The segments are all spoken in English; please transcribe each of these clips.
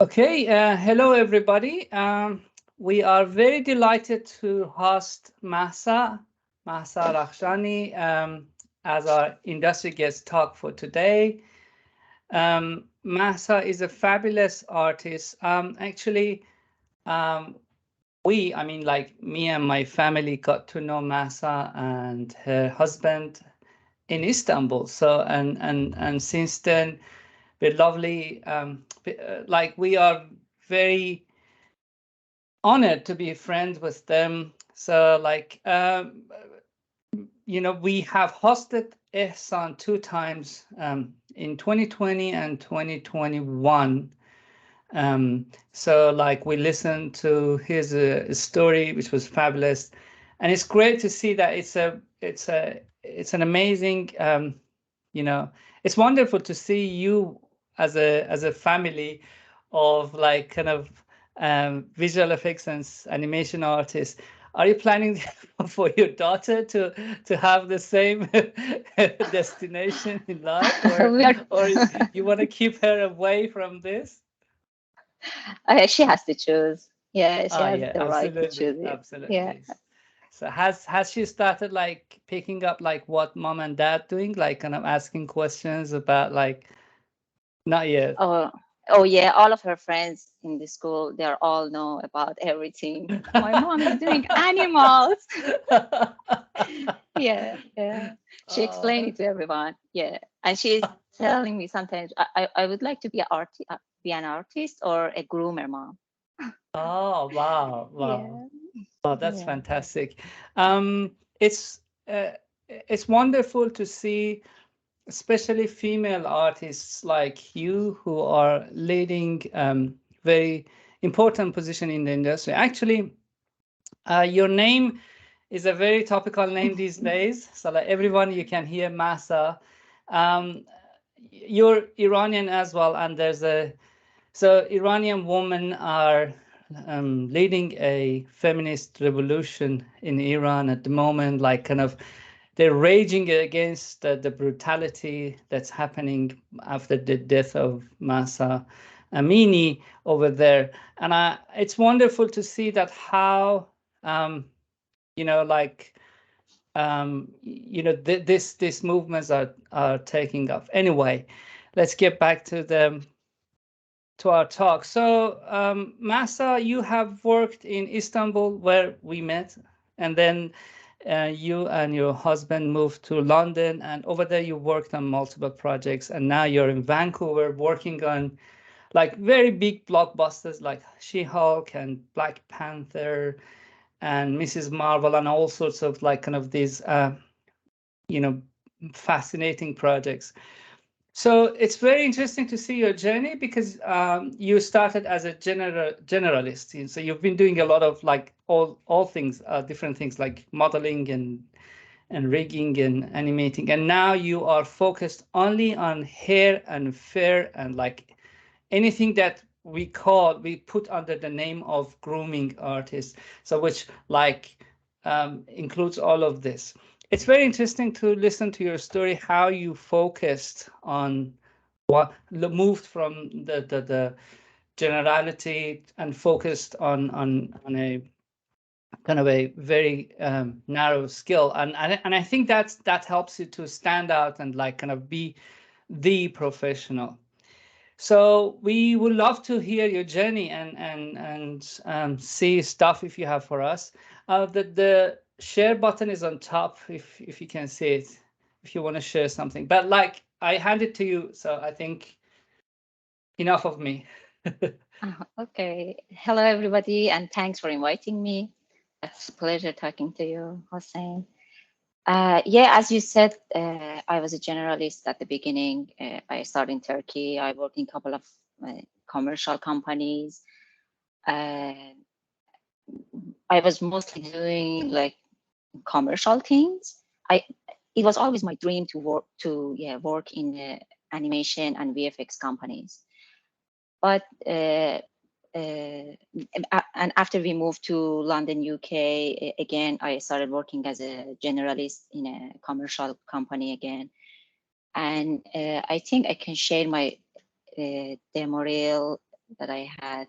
Okay, hello everybody. We are very delighted to host Mahsa Rakhshani, as our industry guest talk for today. Mahsa is a fabulous artist. Actually, um, I mean, like me and my family got to know Mahsa and her husband in Istanbul. So, and since then, we're lovely. Like we are very honored to be friends with them. So, like, we have hosted Ehsan two times, in 2020 and 2021. So, like, we listened to his story, which was fabulous, and it's great to see that it's an amazing, you know, it's wonderful to see you as a family of like kind of visual effects and animation artists. Are you planning for your daughter to have the same destination in life, We are. or you want to keep her away from this? She has to choose. Yeah, she Ah, has yeah, the right to absolutely, choose it. Yeah. absolutely. So has she started like picking up like what mom and dad doing, like kind of asking questions about like not yet. Oh, oh yeah. All of her friends in the school, they are all know about everything. My mom is doing animals. Yeah, yeah. She explained Oh, it to everyone. Yeah, and she's telling me sometimes I would like to be be an artist or a groomer mom. oh, wow, wow. Yeah, Oh, that's yeah. fantastic. It's it's wonderful to see, especially female artists like you who are leading very important position in the industry. Actually, your name is a very topical name these days. So like everyone you can hear Masa. Um, you're Iranian as well, and there's a so Iranian women are leading a feminist revolution in Iran at the moment, like kind of they're raging against the brutality that's happening after the death of Masa Amini over there. And it's wonderful to see that how, um, like, this movements are taking off. Anyway, let's get back to our talk. So, Masa, you have worked in Istanbul where we met, and then you and your husband moved to London, and over there you worked on multiple projects, and now you're in Vancouver working on like very big blockbusters like She-Hulk and Black Panther and Mrs. Marvel and all sorts of like kind of these you know fascinating projects. So it's very interesting to see your journey because you started as a generalist. So you've been doing a lot of like all things, different things like modeling and rigging and animating, and now you are focused only on hair and fur and like anything that we put under the name of grooming artists. So which like includes all of this. It's very interesting to listen to your story, how you focused on what moved from the generality and focused on a kind of a very narrow skill, and I think that helps you to stand out and like kind of be the professional. So we would love to hear your journey and see stuff if you have for us. The share button is on top if you can see it, if you want to share something. But like I hand it to you, so I think enough of me. Okay. Hello, everybody, and thanks for inviting me. It's a pleasure talking to you, Hossein. Yeah, as you said, I was a generalist at the beginning. I started in Turkey. I worked in a couple of commercial companies. Uh, I was mostly doing like commercial things. I It was always my dream to work in animation and VFX companies. But and after we moved to London, UK, again, I started working as a generalist in a commercial company again. And I think I can share my demo reel that I had.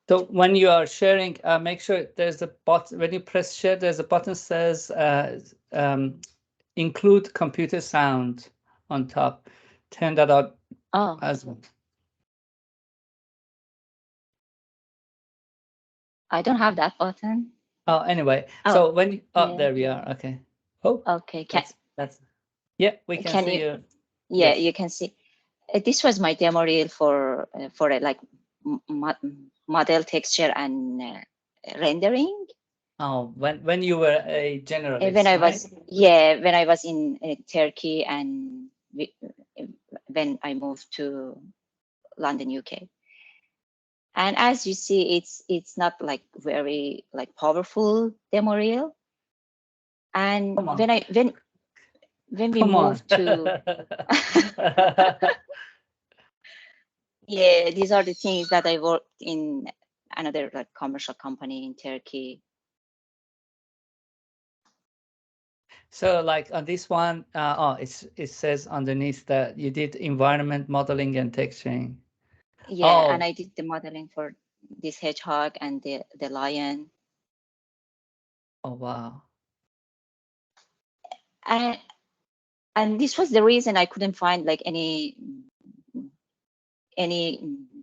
So when you are sharing, make sure there's a button. When you press share, there's a button says include computer sound on top. Turn that on Oh, as well. I don't have that button. Oh, anyway. Oh, So when oh, yeah. there we are. Okay. Oh, Okay. that's yeah. We can Can see you? you. Yeah, Yes. you can see. This was my demo reel for like model texture and rendering. Oh, when you were a When generalist, I right? was, yeah, when I was in Turkey, and when I moved to London, UK. And as you see, it's not like very like powerful demo reel. And Come on. when we Come on. moved to yeah, these are the things that I worked in another like commercial company in Turkey. So like on this one, it says underneath that you did environment modeling and texturing. Yeah, and Oh, I did the modeling for this hedgehog and the lion. oh wow. And and this was the reason I couldn't find like any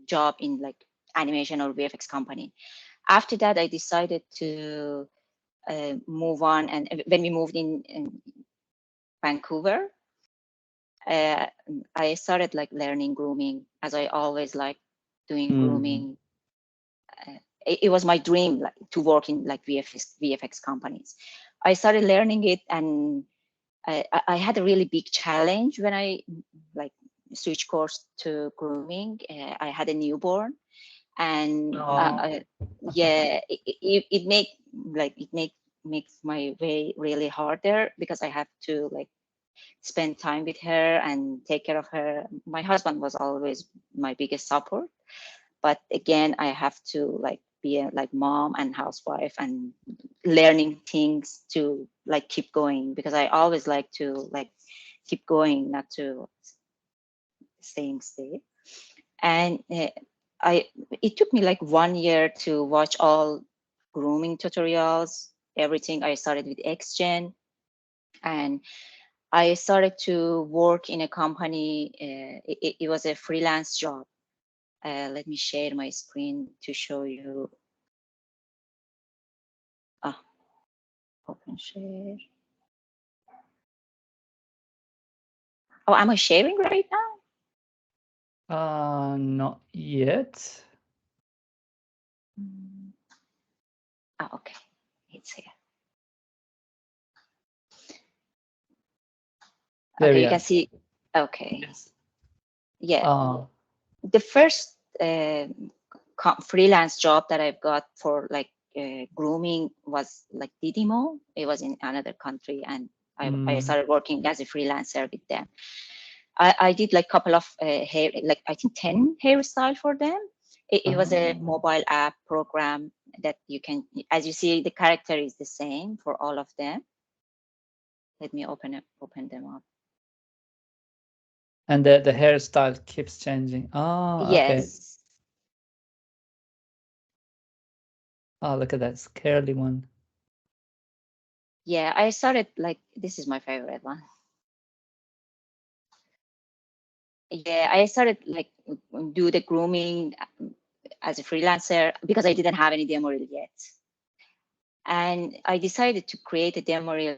job in like animation or VFX company. After that, I decided to move on. And when we moved in Vancouver, uh, I started like learning grooming, as I always like doing Mm. grooming. It was my dream like to work in like VFX companies. I started learning it, and I had a really big challenge when I like switched course to grooming. I had a newborn, and Oh, yeah, it make like it makes my way really harder, because I have to like spend time with her and take care of her. My husband was always my biggest support, but again, I have to like be a like mom and housewife and learning things to like keep going, because I always like to like keep going, not to staying still. And I it took me like 1 year to watch all grooming tutorials, everything. I started with XGen, and I started to work in a company. It was a freelance job. Let me share my screen to show you. Ah, open share. Oh, am I sharing right now? not yet. Oh, okay, it's here. There Okay, we you can are. see. Okay, Yes. yeah. Oh, The first freelance job that I've got for like grooming was like Didimo. It was in another country, and I mm, started working as a freelancer with them. I did like couple of hair, like I think 10 hairstyle for them. It was a oh. mobile app program that you can, as you see, the character is the same for all of them. Let me open them up. And the hairstyle keeps changing. Oh, okay. Yes. Oh, look at that curly one. Yeah, I started like, this is my favorite one. Yeah, I started like do the grooming as a freelancer because I didn't have any demo reel yet. And I decided to create a demo reel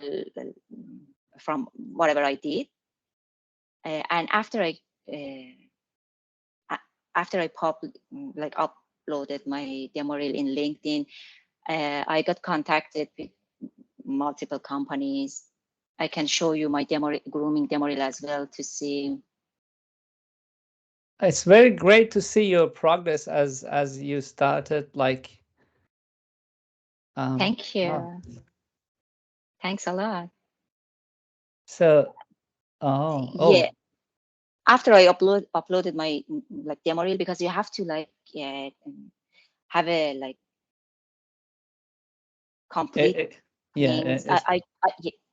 from whatever I did. And after I like uploaded my demo reel in LinkedIn, I got contacted with multiple companies. I can show you my grooming demo reel as well to see. It's very great to see your progress as you started like Thank oh. you. Thanks a lot. So oh Yeah, oh after I uploaded my like demo reel, because you have to like have a like complete it, yeah things. it's,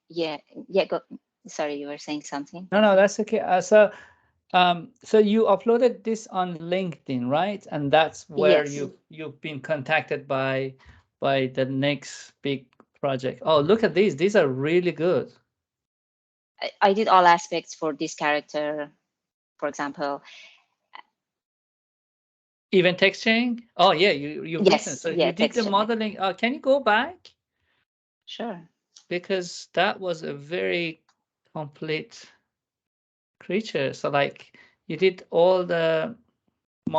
Yeah, yeah. Go. Sorry, you were saying something. no, that's okay. So So you uploaded this on LinkedIn, right? And that's where Yes, you've been contacted by the next big project. Oh, look at these. These are really good. I did all aspects for this character. For example, Event texturing. Oh yeah, you've written. yes, So yeah, you did the texture. modeling. Can you go back? Sure. Because that was a very complete creature. So like you did all the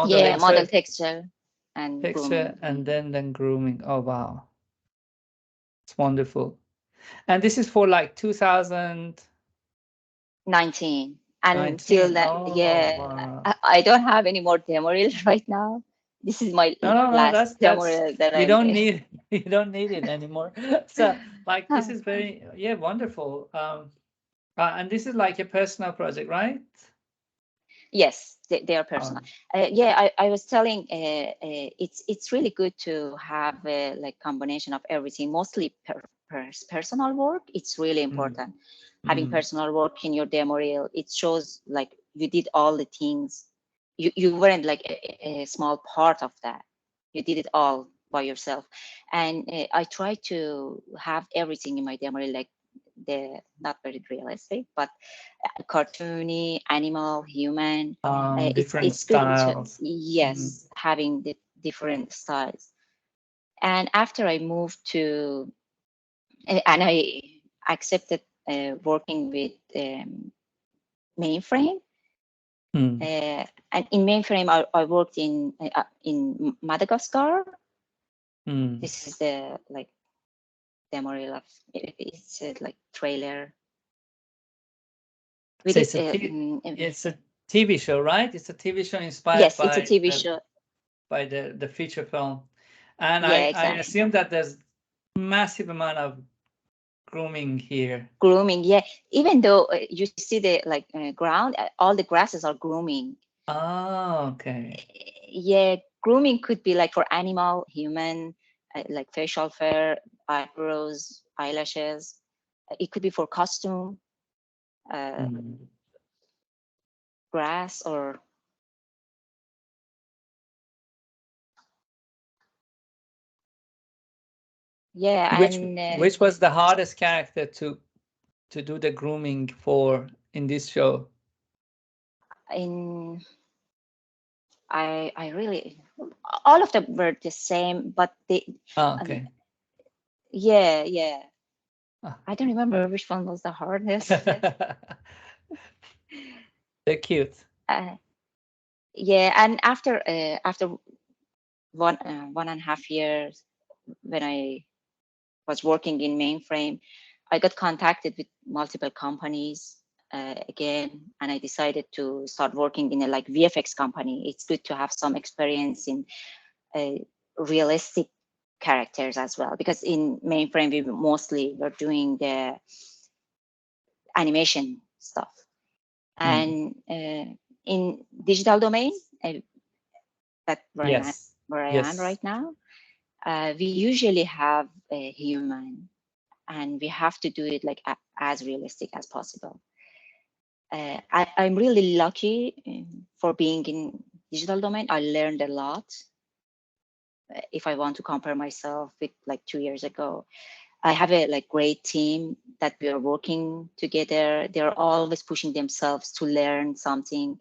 Yeah, modeling, model so texture and texture grooming. and then grooming. Oh wow, it's wonderful. And this is for like 2019. 19. Until that, Oh yeah, wow. I don't have any more demo reel right now. This is my No, last demo that's reel that you I'm don't doing. need you don't need it anymore. So like this is very, yeah, wonderful. And this is like a personal project, right? Yes, they are personal. Um, Yeah, I was telling, it's really good to have a like combination of everything. Mostly personal work. It's really mm, important. Having mm, personal work in your demo reel, it shows like you did all the things. You weren't like a small part of that. You did it all by yourself. And I try to have everything in my demo reel, like the not very realistic, but cartoony, animal, human. different It's good to, styles. Mm, yes, having the different styles. And after I moved to, and I accepted working with mainframe. mm, And in mainframe, I worked in Madagascar. mm. This is the like demo reel of it's like trailer. We So did it's a TV show, right? It's a TV show inspired yes, it's a TV show. by the feature film. And Yeah, I exactly. assume that there's massive amount of grooming here. Grooming, yeah. Even though you see the like ground, all the grasses are grooming. Oh, okay. Yeah, grooming could be like for animal, human, like facial hair, eyebrows, eyelashes. It could be for costume, uh, Mm. grass, or yeah. And Which was the hardest character to do the grooming for in this show? in I really all of them were the same, but they Oh, um, okay. yeah, yeah. Ah. I don't remember which one was the hardest. They're cute. Uh, yeah, and after 1.5 years, when I was working in mainframe, I got contacted with multiple companies again, and I decided to start working in a like VFX company. It's good to have some experience in uh, realistic characters as well, because in mainframe we mostly were doing the animation stuff. Mm. And in digital domain, that Yes. where I am Yes. right now, we usually have a human, and we have to do it like as realistic as possible. I'm really lucky for being in digital domain. I learned a lot. If I want to compare myself with like 2 years ago, I have a like great team that we are working together. They're always pushing themselves to learn something,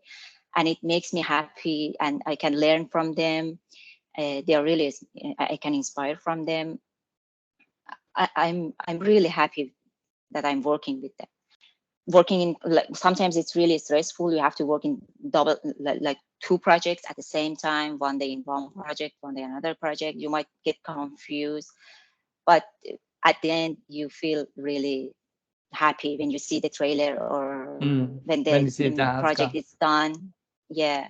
and it makes me happy. And I can learn from them. They are really, I can inspire from them. I'm really happy that I'm working with them. Working in like, sometimes it's really stressful. You have to work in double like two projects at the same time. One day in one project, one day another project. You might get confused, but at the end you feel really happy when you see the trailer or Mm. when When the you see the project outcome. is done. Yeah,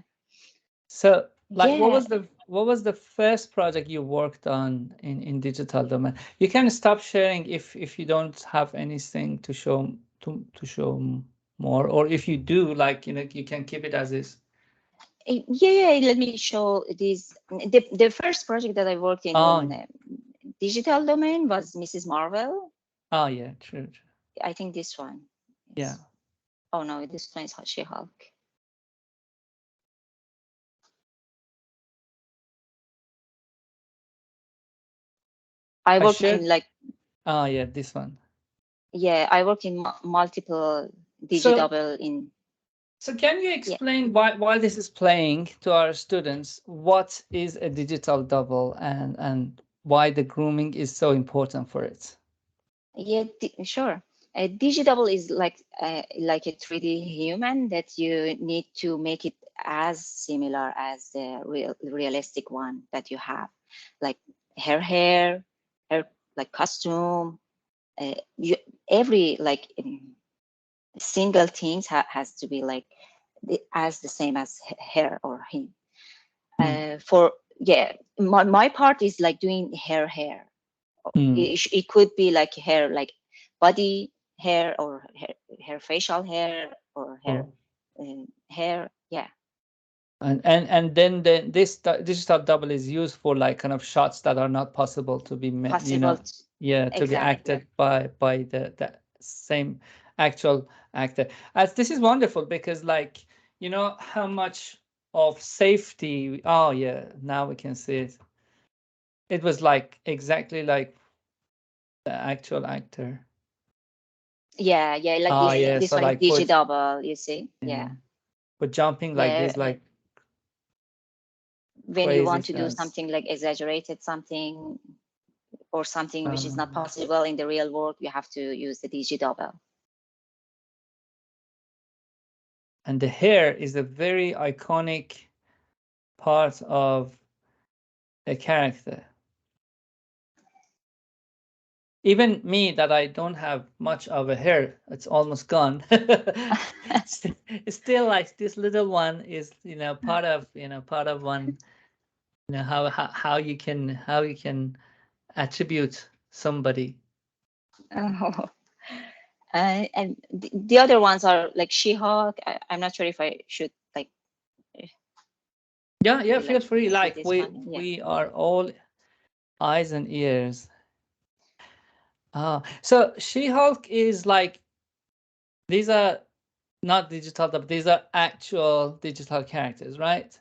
So, like, yeah. what was the first project you worked on in digital domain? You can stop sharing if you don't have anything to show more, or if you do, like, you can keep it as is. Yeah, let me show this. The first project that I worked in Oh, digital domain was Mrs. Marvel. oh yeah, true, true. I think this one Yeah. is. Oh no, this one is She-Hulk. I I worked shared. in like, Oh yeah, this one. yeah, I worked in multiple So digidouble in, so can you yeah. explain why while this is playing to our students, what is a digital double and why the grooming is so important for it? Yeah, sure. A digidouble is like a 3D human that you need to make it as similar as the realistic one that you have, like hair, like costume. You every like single things has to be like as the same as her or him. Mm, For yeah, my part is like doing hair. mm. It could be like hair, like body hair or hair facial hair or hair Oh. hair. Yeah, And then this digital double is used for like kind of shots that are not possible to be possible. yeah, to be Exactly. acted by the same actual actor. As this is wonderful because like how much of safety. Oh yeah, now we can see it. It was like exactly like the actual actor. Yeah, yeah. Like Oh this, yeah, this so one is like put digidouble. You see? yeah, Yeah, but jumping like yeah. this like When you crazy want to do shots. something like exaggerated something or something which is not Um, possible in the real world, you have to use the digidouble. and the hair is a very iconic part of a character. Even me, that I don't have much of a hair, it's almost gone. It's still like this little one is, part of one, how you can attribute somebody. Oh. And the other ones are like She-Hulk. I'm not sure if I should like Yeah, yeah, feel like free. see Like this we one. Yeah. we are all eyes and ears. So She-Hulk is like these are not digital, but these are actual digital characters, right?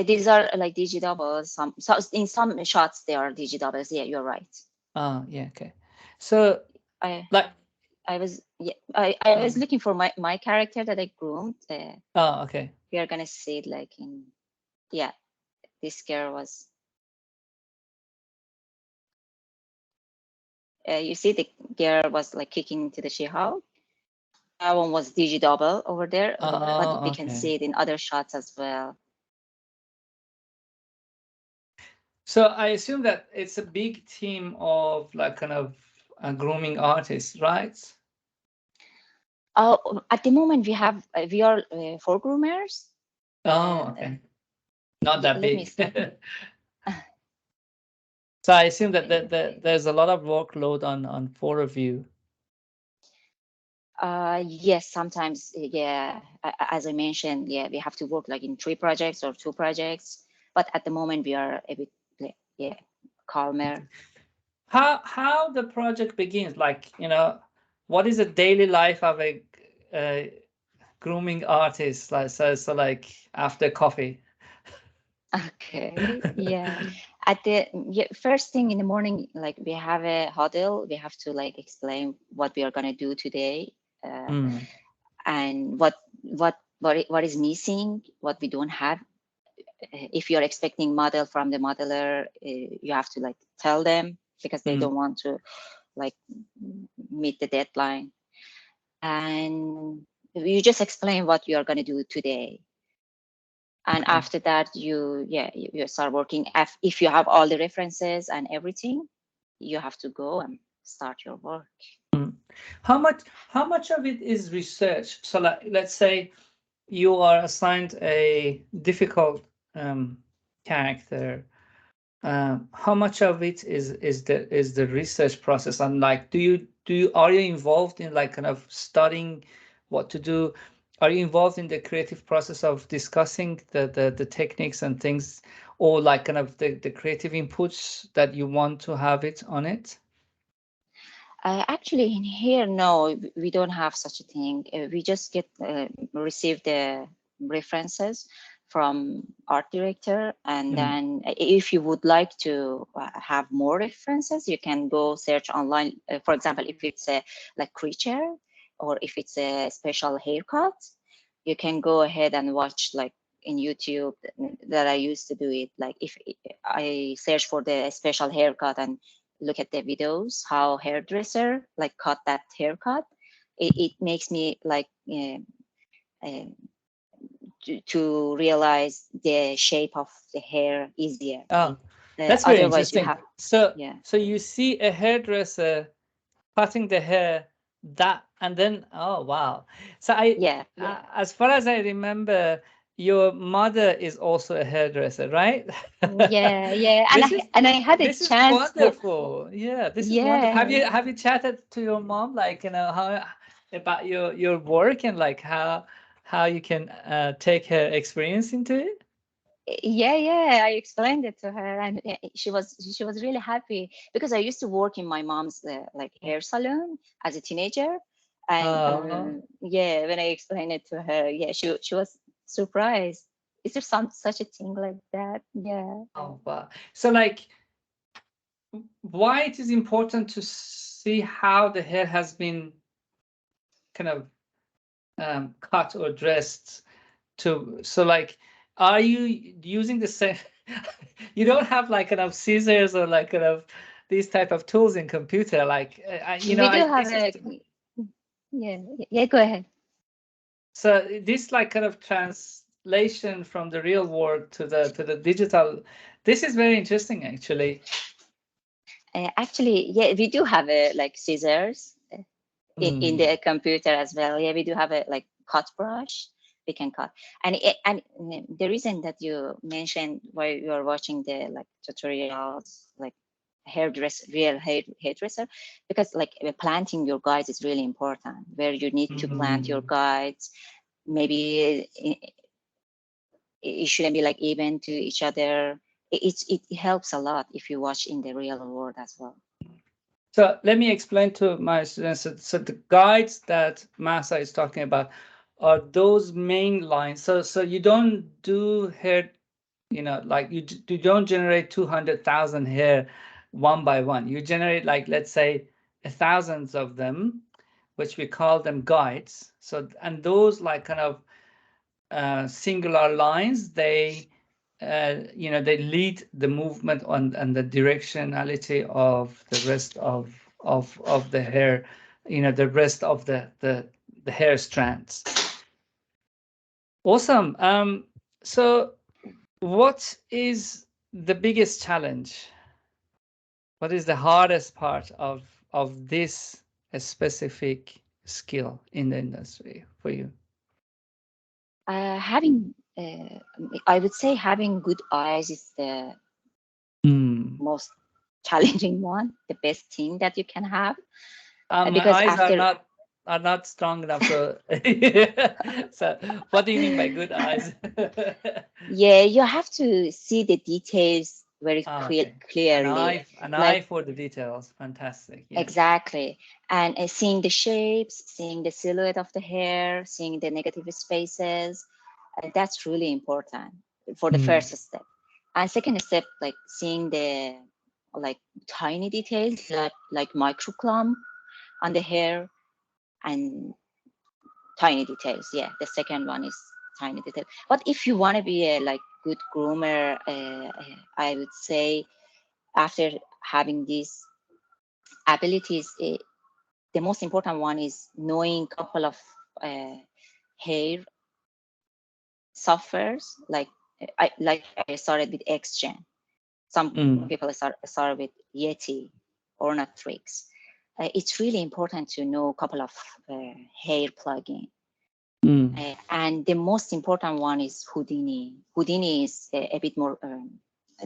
These are like digidoubles. So in some shots they are digidoubles. Yeah, you're right. Yeah, okay. So I like, I was yeah I was um, looking for my character that I groomed. okay. We are gonna see it like in yeah. This girl was you see the girl was like kicking into the She-Hulk. That one was digidouble over there, but we can Okay. see it in other shots as well. So I assume that it's a big team of like kind of grooming artists, right? At the moment we are four groomers. Oh, Uh, okay. Not yeah, that let me big. start. So I assume that, Let me see. there's a lot of workload on four of you. Yes, sometimes, yeah, as I mentioned, yeah, we have to work like in three projects or two projects, but at the moment we are a bit, yeah, calmer. Okay. How the project begins? Like, what is a daily life of a uh, grooming artist? Like, so like after coffee. Okay, yeah. At the yeah, first thing in the morning, like we have a huddle, we have to like explain what we are gonna do today, Mm, and what is missing, what we don't have. If you're expecting model from the modeler, you have to like tell them because they mm, don't want to like meet the deadline, and you just explain what you are going to do today, and okay. after that you start working. If you have all the references and everything, you have to go and start your work. Mm. How much of it is research? So like, let's say you are assigned a difficult character. How much of it is the research process? And like, are you involved in like kind of studying what to do? Are you involved in the creative process of discussing the techniques and things, or like kind of the creative inputs that you want to have it on it? Actually, in here, no, we don't have such a thing. We just get receive the references from art director. And Mm. then if you would like to have more references, you can go search online. For example, if it's a like creature, or if it's a special haircut, you can go ahead and watch like in YouTube that I used to do it. Like if I search for the special haircut and look at the videos, how hairdresser like cut that haircut, it makes me like uh, to realize the shape of the hair easier. Oh, that's very Otherwise, you interesting. have, So, yeah, so you see a hairdresser cutting the hair, that, and then, oh wow. So yeah, as far as I remember, your mother is also a hairdresser, right? yeah, yeah. This is And I had a this is chance to, wonderful. Yeah, this is wonderful. yeah, Have you chatted to your mom, like, how about your work, and like how you can take her experience into it? yeah, yeah. I explained it to her, and she was really happy because I used to work in my mom's like hair salon as a teenager, and Oh, yeah, when I explained it to her, yeah, she was surprised. Is there such a thing like that? Yeah. oh, wow. So like, why it is important to see how the hair has been kind of cut or dressed, to, so like, are you using the same you don't have like kind of scissors or like kind of these type of tools in computer, like We do have this is, a, yeah, yeah, go ahead. so this like kind of translation from the real world to the digital, this is very interesting actually. Actually, yeah, we do have a like scissors in Mm, the computer as well. Yeah, we do have a like cut brush. We can cut, and the reason that you mentioned why you are watching the like tutorials, like real hairdresser, because like planting your guides is really important. Where you need to plant your mm. guides, maybe it shouldn't be like even to each other. It helps a lot if you watch in the real world as well. So let me explain to my students. So the guides that Mahsa is talking about are those main lines. So you don't do hair, like you don't generate 200,000 hair one by one. You generate, like, let's say, thousands of them, which we call them guides. So, and those like kind of singular lines, they lead the movement on and the directionality of the rest of the hair, the rest of the hair strands. Awesome. So what is the biggest challenge? What is the hardest part of this specific skill in the industry for you? Having I would say having good eyes is the Hmm. most challenging one, the best thing that you can have. My Because eyes after, are not strong enough, so so what do you mean by good eyes? yeah, you have to see the details very Ah, okay. clearly, An like eye for the details. Fantastic. Yes. exactly. And seeing the shapes, seeing the silhouette of the hair, seeing the negative spaces, that's really important for the Mm. first step. And second step, like seeing the like tiny details, like micro clump on the hair, and tiny details. Yeah, the second one is tiny detail. But if you want to be a like good groomer, I would say after having these abilities, the most important one is knowing couple of uh, hair softwares. Like I started with XGen. Some Mm. people start with Yeti or Natrix. It's really important to know a couple of hair plugin. Mm. And the most important one is Houdini. Houdini is a bit more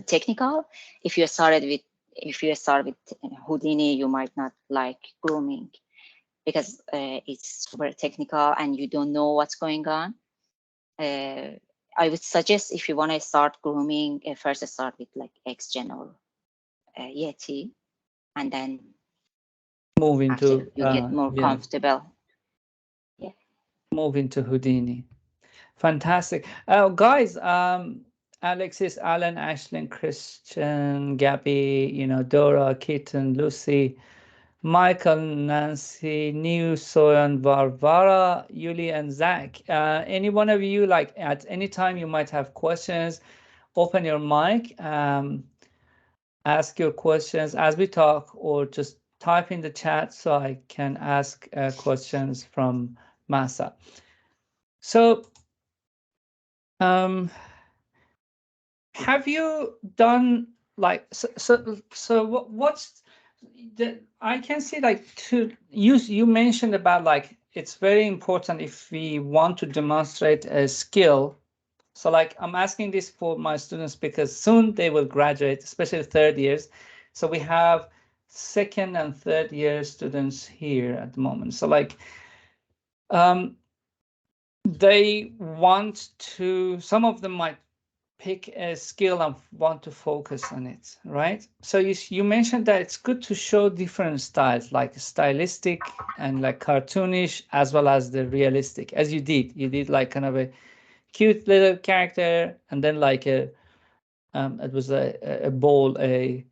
technical. If you start with Houdini, you might not like grooming because it's super technical and you don't know what's going on. Uh, I would suggest if you want to start grooming, first start with like XGen or Yeti, and then Move after into you get more yeah, comfortable, yeah. move into Houdini. Fantastic. Guys, Alexis, Alan, Ashlyn, Christian, Gabby, Dora, Kitten, Lucy, Michael, Nancy, New, Soyan, Varvara, Yuli, and Zach. Any one of you, like at any time you might have questions, open your mic, ask your questions as we talk, or just type in the chat so I can ask questions from Masa. So, um, have you done like what's the I can see like to you mentioned about like it's very important if we want to demonstrate a skill. So like I'm asking this for my students because soon they will graduate, especially third years. So we have second and third year students here at the moment. So like um they want to, some of them might pick a skill and want to focus on it, right? So you mentioned that it's good to show different styles, like stylistic and like cartoonish, as well as the realistic, as you did. You did like kind of a cute little character, and then like it was a bull, it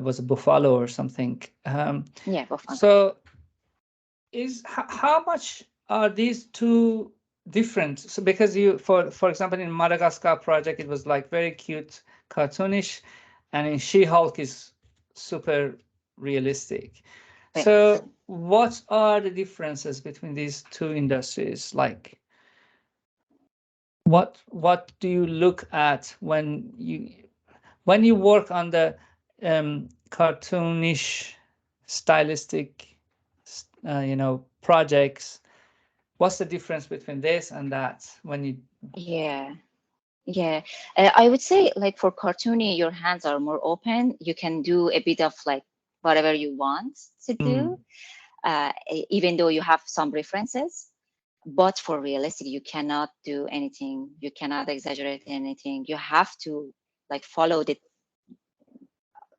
was a buffalo or something. Yeah, buffalo. So how much are these two different? So because you, for example, in Madagascar project, it was like very cute, cartoonish, and in She-Hulk is super realistic. Yes. So what are the differences between these two industries? Like what do you look at when you work on the cartoonish, stylistic, projects? What's the difference between this and that when you? Yeah. Yeah. I would say like for cartoony, your hands are more open. You can do a bit of like whatever you want to do, Mm, even though you have some references. But for realistic, you cannot do anything. You cannot exaggerate anything. You have to like follow the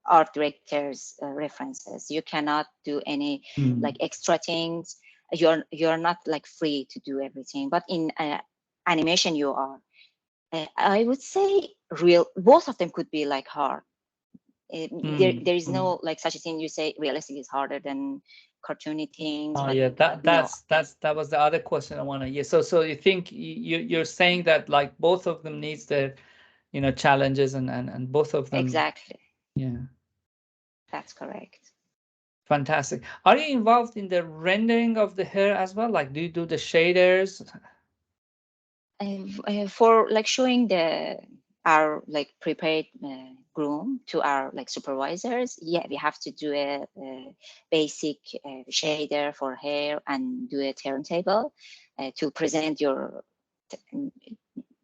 art director's references. You cannot do any like mm, extra things. You're not like free to do everything. But in animation, you are. I would say real. Both of them could be like hard. There is mm. no like such a thing. You say realistic is harder than cartoony things, Oh but yeah, no, that was the other question I want to. Yeah, so you think you're saying that like both of them needs their challenges, and both of them. exactly. Yeah. That's correct. Fantastic. Are you involved in the rendering of the hair as well? Like, do you do the shaders? For like showing the our like prepared groom to our like supervisors, yeah, we have to do a basic shader for hair and do a turntable to present your t-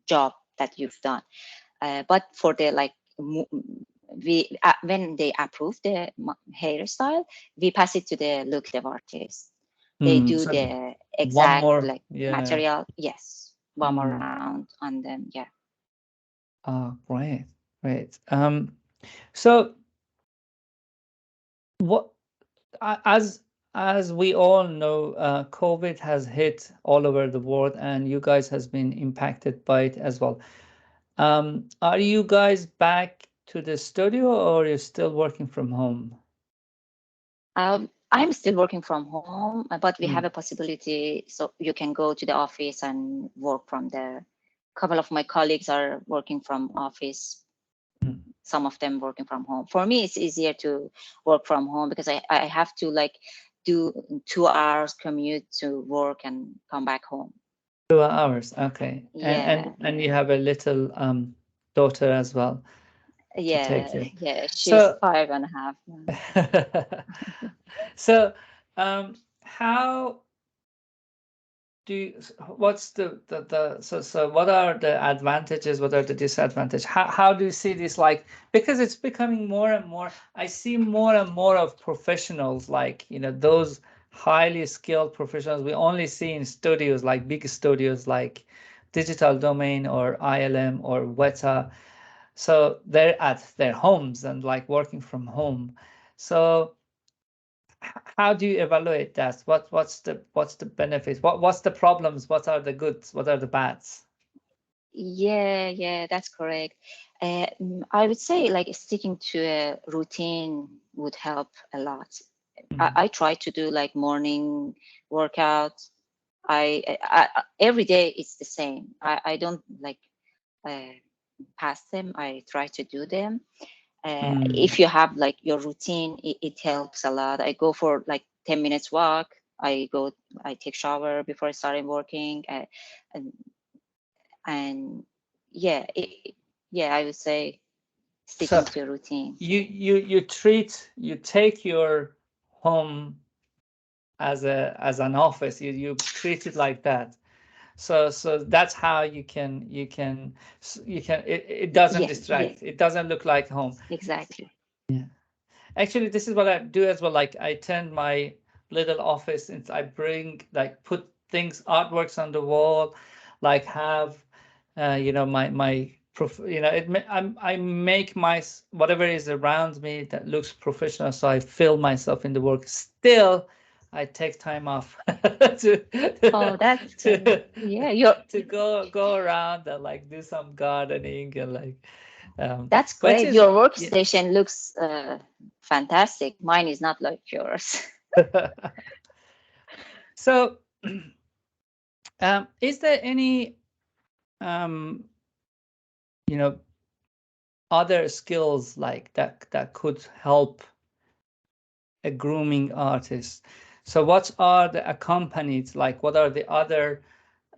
job that you've done. But for the like we when they approve the hairstyle, we pass it to the look dev artist. They do So the one exact more, like yeah. material. Yes, one more Mm. round on them. Yeah. Ah, great, great. So what, as we all know, COVID has hit all over the world, and you guys has been impacted by it as well. Are you guys back to the studio, or you're still working from home? I'm still working from home, but we have Mm, a possibility so you can go to the office and work from there. A couple of my colleagues are working from office, mm. some of them working from home. For me, it's easier to work from home because I have to like do 2 hours commute to work and come back home. 2 hours, okay. And Yeah, you have a little daughter as well to take yeah, care. yeah. She's So 5.5 now. so how do you, what's so what are the advantages, what are the disadvantages, how do you see this, like, because it's becoming more and more, I see more and more of professionals, like those highly skilled professionals we only see in studios, like big studios like Digital Domain or ILM or Weta. So they're at their homes and like working from home. So how do you evaluate that? What's the benefits? What's the problems? What are the goods? What are the bads? Yeah, yeah, that's correct. I would say like sticking to a routine would help a lot. Mm. I try to do like morning workout. Every day it's the same. I don't like uh, pass them. I try to do them. Mm. If you have like your routine, it helps a lot. I go for like 10 minutes walk. I take shower before starting working. And and yeah, yeah, I would say So sticking to a routine. you take your home as an office. You treat it like that. So that's how you can it doesn't Yeah, yeah, distract. It doesn't look like home. exactly. Yeah. Actually, this is what I do as well. Like I turn my little office and I bring like put things, artworks on the wall, like have my I make whatever is around me that looks professional, so I feel myself in the work. Still, I take time off Oh, that's great. to Yeah, you're to go around and like do some gardening and like that's which great. is Your yeah. workstation looks fantastic. Mine is not like yours. So, is there any um, you know other skills like that could help a grooming artist? So, what are the accompanied like? What are the other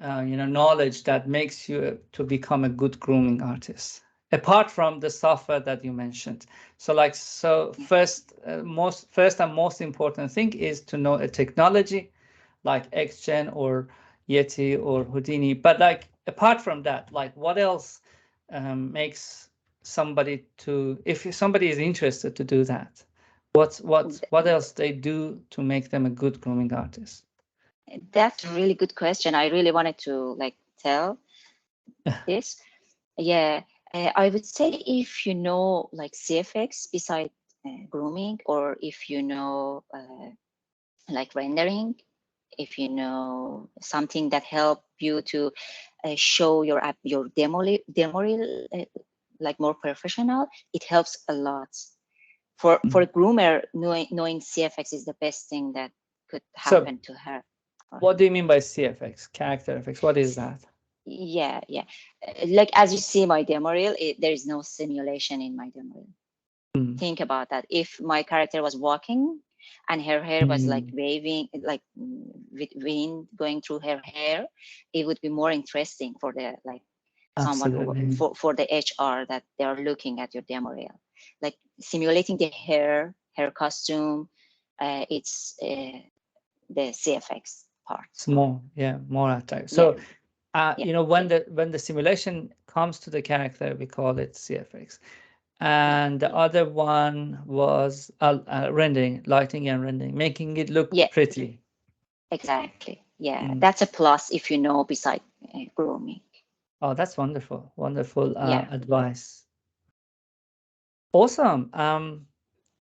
knowledge that makes you to become a good grooming artist apart from the software that you mentioned? So like so Yeah. first and most important thing is to know a technology like XGen or Yeti or Houdini. But like apart from that, like what else makes somebody to, if somebody is interested to do that, what else they do to make them a good grooming artist? That's a really good question. I really wanted to like tell this. Yeah, I would say if you know like CFX beside grooming, or if you know like rendering, if you know something that help you to show your app, your demo reel, like more professional, it helps a lot. For a groomer, knowing CFX is the best thing that could So happen to her or what him. do you mean by CFX, character effects? What is that? Yeah, yeah. Like as you see my demo reel, there is no simulation in my demo reel. Mm. Think about that. If my character was walking and her hair was like Mm. waving, like with wind going through her hair, it would be more interesting for the like someone who Absolutely. for the HR that they are looking at your demo reel. Like simulating the hair costume, it's the CFX part. It's more, yeah, more attractive. Yeah, So, yeah, when the simulation comes to the character, we call it CFX. yeah, And the other one was rendering, lighting and rendering, making it look yeah, pretty. exactly. Yeah, Mm. that's a plus if you know beside grooming. Oh, that's wonderful. Wonderful Yeah. advice. Awesome.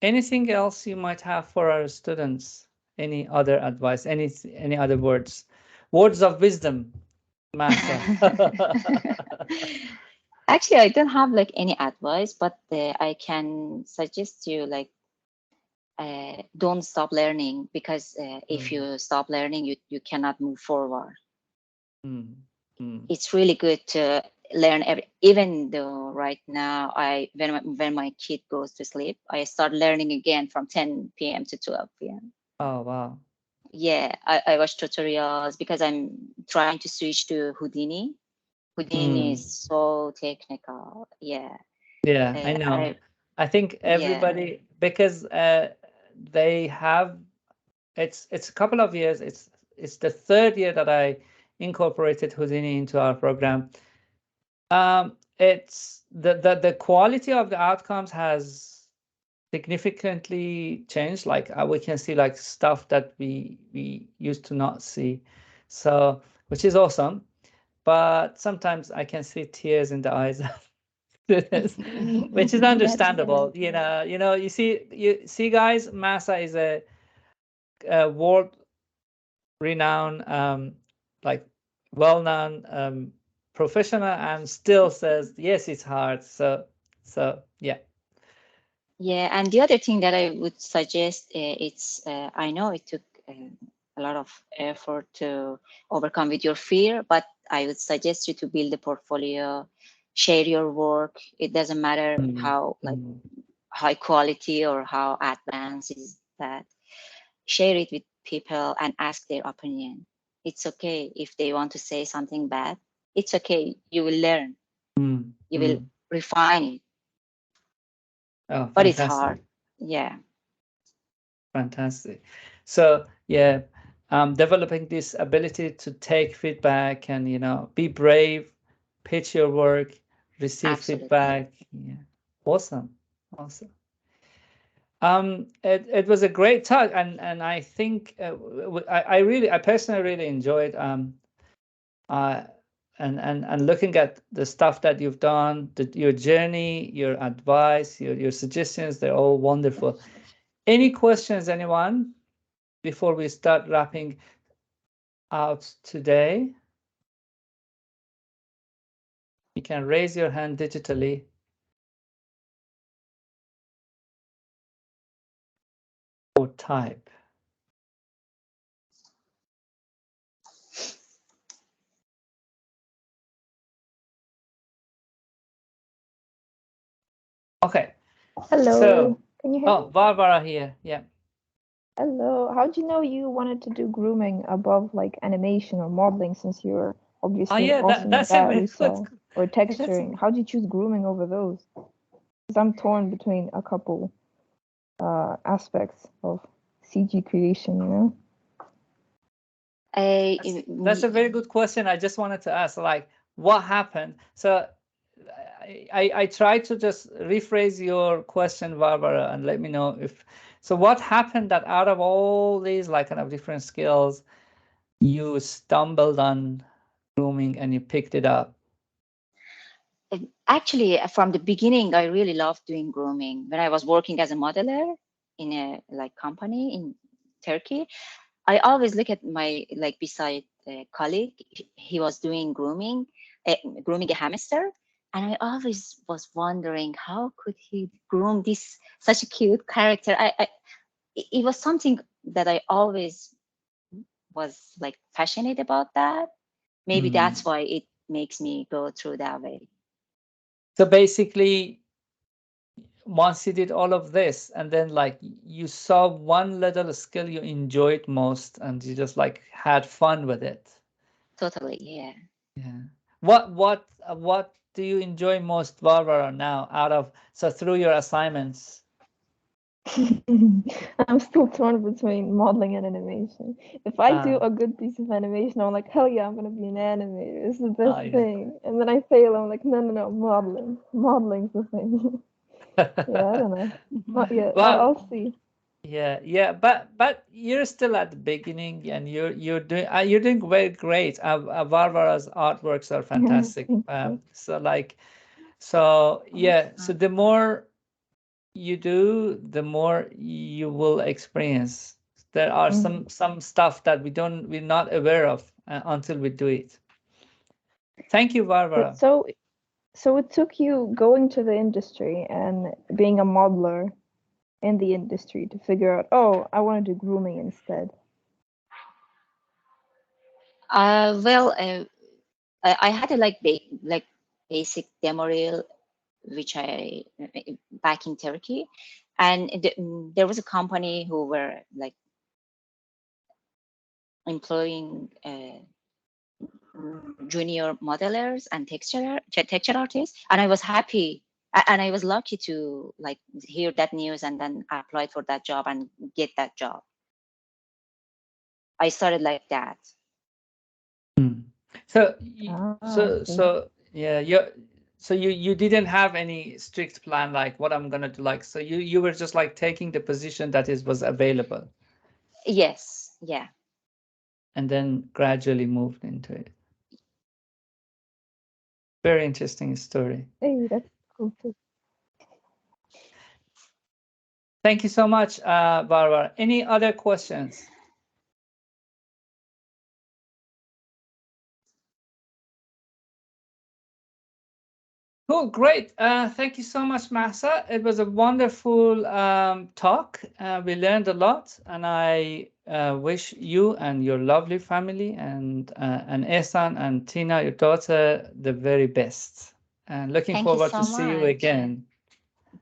Anything else you might have for our students? Any other advice? Any other words? Words of wisdom, Masa. Actually, I don't have like any advice, but I can suggest you like don't stop learning, because if Mm, you stop learning, you cannot move forward. mm, mm. It's really good to learn even though right now when my kid goes to sleep, I start learning again from 10 p.m. to 12 p.m. Oh, wow. Yeah, I watch tutorials because I'm trying to switch to Houdini. Houdini is Mm. so technical. Yeah. Yeah, I know. I I think yeah. everybody, because they have, it's a couple of years. It's the third year that I incorporated Houdini into our program. It's the quality of the outcomes has significantly changed. Like we can see like stuff that we used to not see, so which is awesome. But sometimes I can see tears in the eyes of students, which is That's good. understandable. You see, guys, Masa is a world renowned, like well-known professional, and still says yes, it's hard. So yeah. Yeah, and the other thing that I would suggest, I know it took a lot of effort to overcome with your fear, but I would suggest you to build a portfolio, share your work. It doesn't matter Mm, how like mm, high quality or how advanced is that. Share it with people and ask their opinion. It's okay if they want to say something bad. It's okay. You will learn. mm, You will mm. refine it, Oh, but it's fantastic. hard. Yeah, Fantastic. So yeah, developing this ability to take feedback and be brave, pitch your work, receive absolutely. feedback. Yeah, awesome, awesome. It was a great talk, and I think I personally really enjoyed uh and looking at the stuff that you've done, your journey, your advice, your suggestions. They're all wonderful. Any questions, anyone? Before we start wrapping out today, you can raise your hand digitally or type. Okay, Hello, so, can you hear me? oh, Barbara here. Yeah. Hello, how'd you know you wanted to do grooming above like animation or modeling since you're Oh, obviously yeah, awesome at that's a that, very we good. saw, or That's texturing? How'd you choose grooming over those? Because I'm torn between a couple aspects of CG creation, you know? that's a very good question. I just wanted to ask, like, what happened? So I try to just rephrase your question, Barbara, and let me know if so. What happened that out of all these like kind of different skills, you stumbled on grooming and you picked it up? Actually, from the beginning, I really loved doing grooming. When I was working as a modeler in a like company in Turkey, I always look at my like beside a colleague. He was doing grooming a hamster, and I always was wondering how could he groom this such a cute character. It was something that I always was like passionate about that. Maybe that's Mm. why it makes me go through that way. So basically, once you did all of this, and then like you saw one little skill you enjoyed most, and you just like had fun with it. Totally, yeah. Yeah. What do you enjoy most, Barbara, now out of so through your assignments? I'm still torn between modeling and animation. If I do Ah, a good piece of animation, I'm like, hell yeah, I'm gonna be an animator. It's the best yeah. thing. And then I fail, I'm like, no, no, no, modeling. Modeling's the thing. Yeah, I don't know. Mhm. Not yet. Well, I'll see. yeah, yeah, but you're still at the beginning, and you're doing very great. Barbara's artworks are Yeah, fantastic. thank you. So yeah, so Awesome. the more you do, the more you will experience. There are Mhm. some stuff that we're not aware of until we do it. Thank you, But Barbara. so it took you going to the industry and being a modeler in the industry to figure out, oh, I want to do grooming instead. Well, I had a like basic demo reel, which I back in Turkey, and there was a company who were like employing junior modelers and texture artists, and I was happy, and I was lucky to like hear that news and then I applied for that job and get that job. I started like that. Hmm. So, Ah, I see. yeah, you didn't have any strict plan like what I'm gonna do, like so you were just like taking the position that is was available Yes, yeah. and then gradually moved into it. Very interesting story. Hey, that's cool too. Thank you so much, Barbara. Any other questions? Cool, great. Thank you so much, Mahsa. It was a wonderful talk. We learned a lot, and I wish you and your lovely family and Ehsan and Tina, your daughter, the very best. And looking Thank you forward to so see you much. again.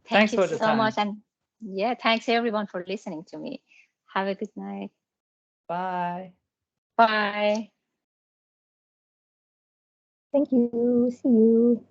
Thank Thanks you for the so much. time. And yeah, thanks everyone for listening to me. Have a good night. Bye. Bye. Thank you. See you.